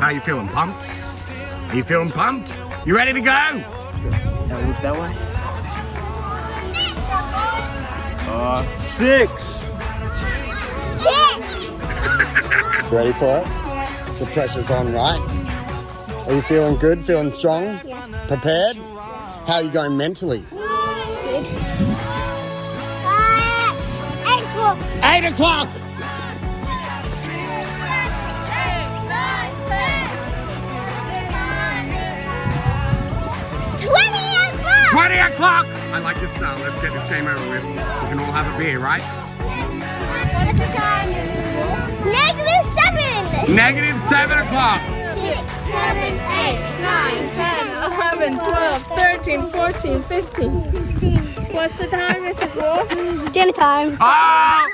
How you feeling? Pumped? Are you feeling pumped? You ready to go? Now look that way. 6. Ready for it? The pressure's on, right? Are you feeling good? Feeling strong? Yeah. Prepared? How are you going mentally? 8 o'clock! 20 o'clock! I like this style. Let's get this game over with. We can all have a beer, right? What's the time? -7. -7 o'clock. 6, 7, 8, 9, 10, 11, 12, 13, 14, 15. 15. What's the time, Mrs. Wolf? Dinner time. Oh!